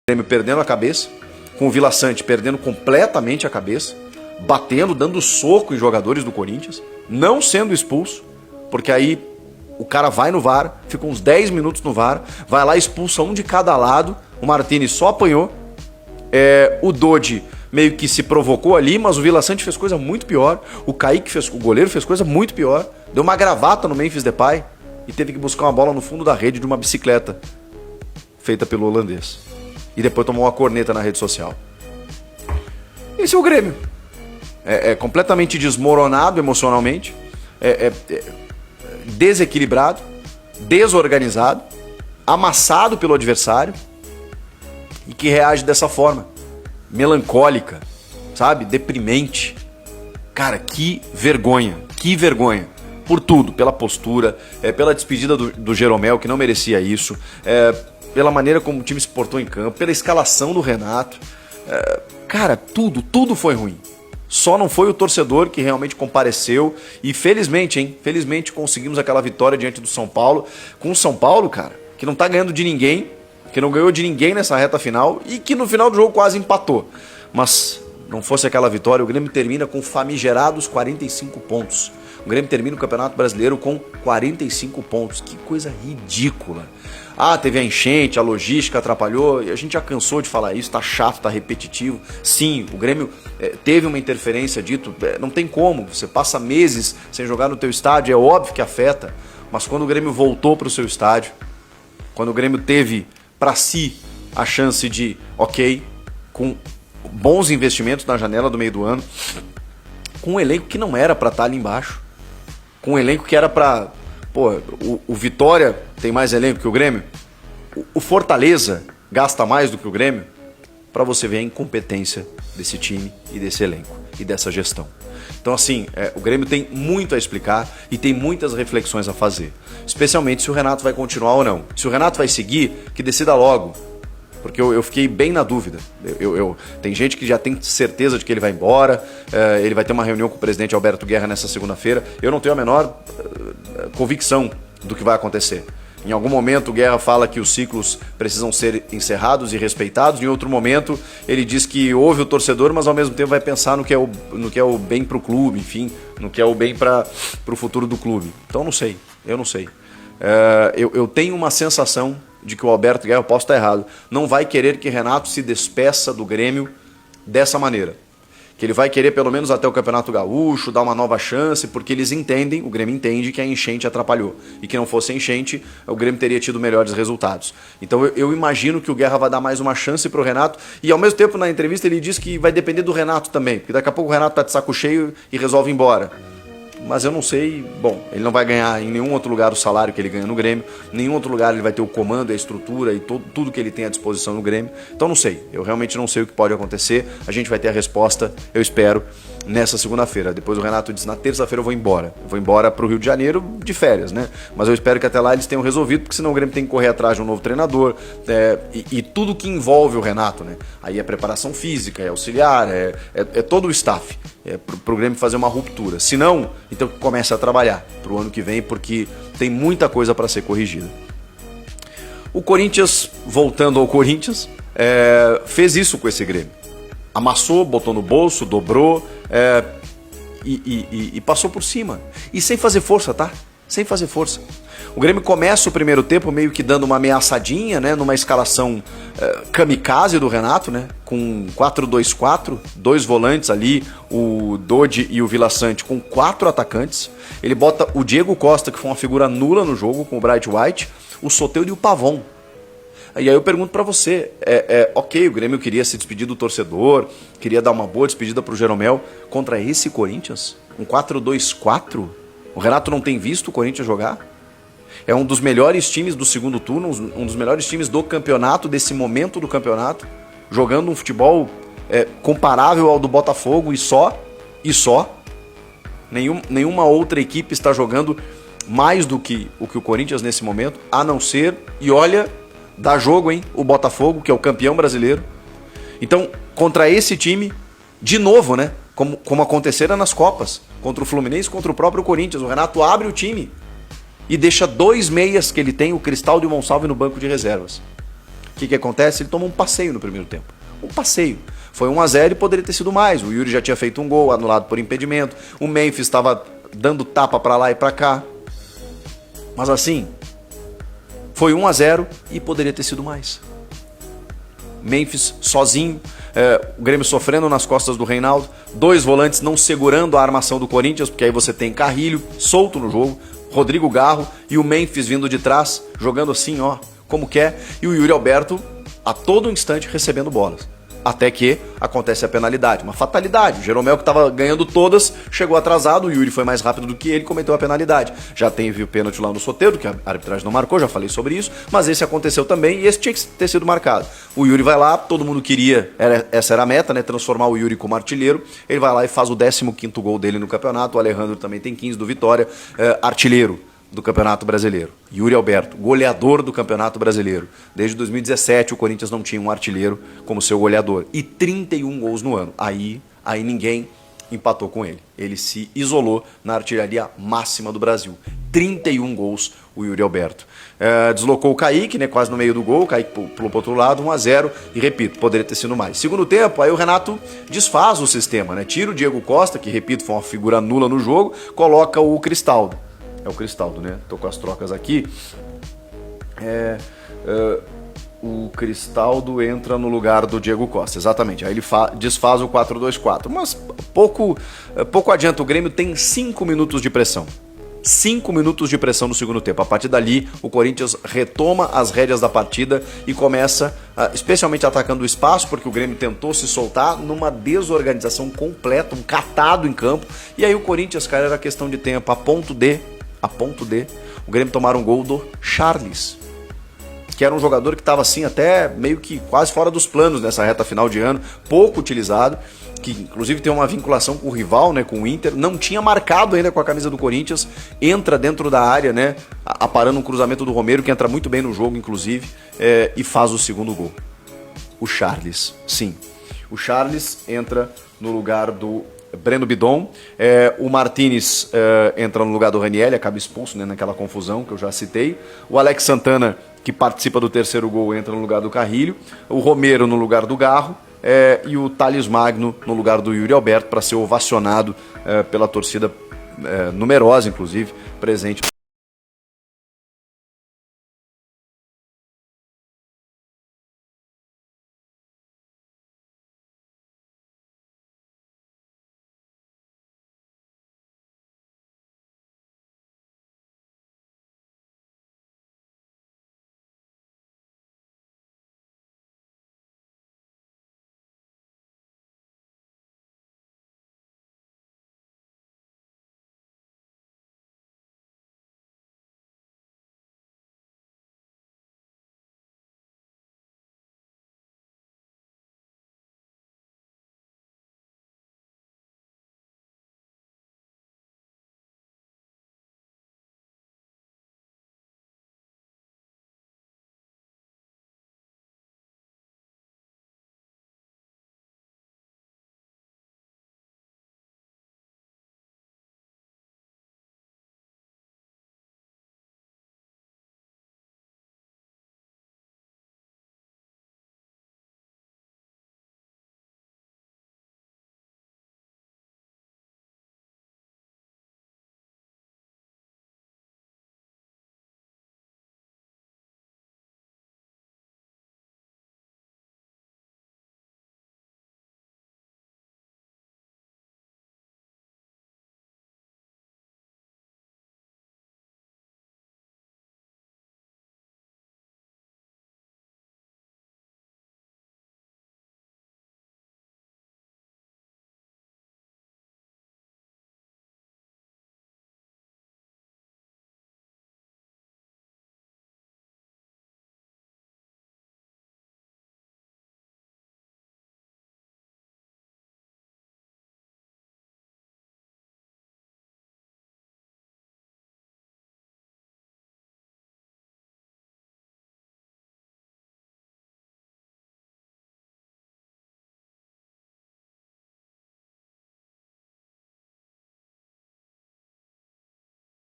Grêmio perdendo a cabeça, com o Vila Sante perdendo completamente a cabeça, batendo, dando soco em jogadores do Corinthians, não sendo expulso, porque aí o cara vai no VAR, fica uns 10 minutos no VAR, vai lá, expulsa um de cada lado, o Martini só apanhou, o Dodi meio que se provocou ali, mas o Vila Sante fez coisa muito pior, o Kaique, o goleiro, fez coisa muito pior, deu uma gravata no Memphis Depay e teve que buscar uma bola no fundo da rede de uma bicicleta feita pelo holandês. E depois tomou uma corneta na rede social. Esse é o Grêmio. É completamente desmoronado emocionalmente, desequilibrado, desorganizado, amassado pelo adversário e que reage dessa forma, melancólica, sabe? Deprimente. Cara, que vergonha, por tudo, pela postura, pela despedida do Jeromel, que não merecia isso, pela maneira como o time se portou em campo, pela escalação do Renato. Cara, tudo foi ruim. Só não foi o torcedor que realmente compareceu e felizmente conseguimos aquela vitória diante do São Paulo. Com o São Paulo, cara, que não tá ganhando de ninguém, que não ganhou de ninguém nessa reta final e que no final do jogo quase empatou. Mas não fosse aquela vitória, o Grêmio termina com famigerados 45 pontos. O Grêmio termina o Campeonato Brasileiro com 45 pontos. Que coisa ridícula. Teve a enchente, a logística atrapalhou, e a gente já cansou de falar isso, tá chato, tá repetitivo. Sim, o Grêmio teve uma interferência dito, não tem como, você passa meses sem jogar no teu estádio, é óbvio que afeta, mas quando o Grêmio voltou pro seu estádio, quando o Grêmio teve para si a chance de, com bons investimentos na janela do meio do ano, com um elenco que não era para estar ali embaixo, com um elenco que era para... o Vitória tem mais elenco que o Grêmio, o Fortaleza gasta mais do que o Grêmio, para você ver a incompetência desse time e desse elenco e dessa gestão. Então assim, o Grêmio tem muito a explicar e tem muitas reflexões a fazer, especialmente se o Renato vai continuar ou não. Se o Renato vai seguir, que decida logo, porque eu fiquei bem na dúvida. Tem gente que já tem certeza de que ele vai embora, ele vai ter uma reunião com o presidente Alberto Guerra nessa segunda-feira. Eu não tenho a menor convicção do que vai acontecer. Em algum momento o Guerra fala que os ciclos precisam ser encerrados e respeitados, em outro momento ele diz que ouve o torcedor, mas ao mesmo tempo vai pensar no que é o bem para o clube, enfim, no que é o bem para o futuro do clube. Então eu não sei. Eu tenho uma sensação de que o Alberto Guerra, eu posso estar errado, não vai querer que Renato se despeça do Grêmio dessa maneira. Que ele vai querer pelo menos até o Campeonato Gaúcho, dar uma nova chance, porque eles entendem, o Grêmio entende que a enchente atrapalhou. E que não fosse a enchente, o Grêmio teria tido melhores resultados. Então eu imagino que o Guerra vai dar mais uma chance para o Renato, e ao mesmo tempo na entrevista ele diz que vai depender do Renato também, porque daqui a pouco o Renato está de saco cheio e resolve ir embora. Mas eu não sei, ele não vai ganhar em nenhum outro lugar o salário que ele ganha no Grêmio, em nenhum outro lugar ele vai ter o comando, a estrutura e tudo que ele tem à disposição no Grêmio. Então não sei, eu realmente não sei o que pode acontecer, a gente vai ter a resposta, eu espero, nessa segunda-feira. Depois o Renato diz, na terça-feira eu vou embora para o Rio de Janeiro de férias, né? Mas eu espero que até lá eles tenham resolvido, porque senão o Grêmio tem que correr atrás de um novo treinador, e tudo que envolve o Renato, né? Aí é preparação física, é auxiliar, é todo o staff. Para o Grêmio fazer uma ruptura. Se não, então comece a trabalhar para o ano que vem, porque tem muita coisa para ser corrigida. O Corinthians, voltando ao Corinthians, fez isso com esse Grêmio. Amassou, botou no bolso, dobrou e passou por cima. E sem fazer força, tá? Sem fazer força. O Grêmio começa o primeiro tempo meio que dando uma ameaçadinha, né, numa escalação kamikaze do Renato, né, com 4-2-4, 2 volantes ali, o Dodi e o Vila Sante com 4 atacantes. Ele bota o Diego Costa, que foi uma figura nula no jogo, com o Bright White, o Soteldo e o Pavon. E aí eu pergunto pra você, o Grêmio queria se despedir do torcedor, queria dar uma boa despedida pro Jeromel contra esse Corinthians? Um 4-2-4? O Renato não tem visto o Corinthians jogar? É um dos melhores times do segundo turno, um dos melhores times do campeonato, desse momento do campeonato, jogando um futebol comparável ao do Botafogo e só. Nenhuma outra equipe está jogando mais do que o Corinthians nesse momento, a não ser, e olha, dá jogo, hein, o Botafogo, que é o campeão brasileiro. Então, contra esse time, de novo, né, como acontecera nas Copas, contra o Fluminense, contra o próprio Corinthians, o Renato abre o time e deixa 2 meias que ele tem, o Cristaldo e o Monsalve, no banco de reservas. que acontece? Ele toma um passeio no primeiro tempo. Um passeio. Foi 1-0 e poderia ter sido mais. O Yuri já tinha feito um gol, anulado por impedimento. O Memphis estava dando tapa para lá e para cá. Mas assim, foi 1-0 e poderia ter sido mais. Memphis sozinho, o Grêmio sofrendo nas costas do Reinaldo, 2 volantes não segurando a armação do Corinthians, porque aí você tem Carrilho solto no jogo, Rodrigo Garro e o Memphis vindo de trás, jogando assim, ó, como quer, e o Yuri Alberto a todo instante recebendo bolas. Até que acontece a penalidade, uma fatalidade. O Jeromel, que estava ganhando todas, chegou atrasado, o Yuri foi mais rápido do que ele, cometeu a penalidade. Já teve o pênalti lá no Soteldo, que a arbitragem não marcou, já falei sobre isso, mas esse aconteceu também e esse tinha que ter sido marcado. O Yuri vai lá, todo mundo queria, essa era a meta, né, transformar o Yuri como artilheiro. Ele vai lá e faz o 15º gol dele no campeonato. O Alejandro também tem 15 do Vitória, artilheiro do Campeonato Brasileiro. Yuri Alberto, goleador do Campeonato Brasileiro. Desde 2017 o Corinthians não tinha um artilheiro como seu goleador. E 31 gols no ano. Aí ninguém empatou com ele. Ele se isolou na artilharia máxima do Brasil. 31 gols o Yuri Alberto. Deslocou o Kaique, né, quase no meio do gol. O Kaique pulou para o outro lado, 1-0. E repito, poderia ter sido mais. Segundo tempo, aí o Renato desfaz o sistema, né? Tira o Diego Costa, que repito, foi uma figura nula no jogo, coloca o Cristaldo. É o Cristaldo, né? Tô com as trocas aqui. O Cristaldo entra no lugar do Diego Costa, exatamente. Aí ele desfaz o 4-2-4. Mas pouco adianta, o Grêmio tem 5 minutos de pressão. 5 minutos de pressão no segundo tempo. A partir dali, o Corinthians retoma as rédeas da partida e começa, especialmente atacando o espaço, porque o Grêmio tentou se soltar numa desorganização completa, um catado em campo. E aí o Corinthians, cara, era questão de tempo, a ponto de o Grêmio tomar um gol do Charles, que era um jogador que estava assim até meio que quase fora dos planos nessa reta final de ano, pouco utilizado, que inclusive tem uma vinculação com o rival, né, com o Inter, não tinha marcado ainda com a camisa do Corinthians, entra dentro da área, né, aparando um cruzamento do Romero, que entra muito bem no jogo, inclusive, e faz o segundo gol. O Charles, sim. O Charles entra no lugar do Breno Bidon, o Martínez entra no lugar do Ranieri, acaba expulso, né, naquela confusão que eu já citei. O Alex Santana, que participa do terceiro gol, entra no lugar do Carrilho. O Romero no lugar do Garro, e o Thales Magno no lugar do Yuri Alberto, para ser ovacionado pela torcida numerosa, inclusive, presente.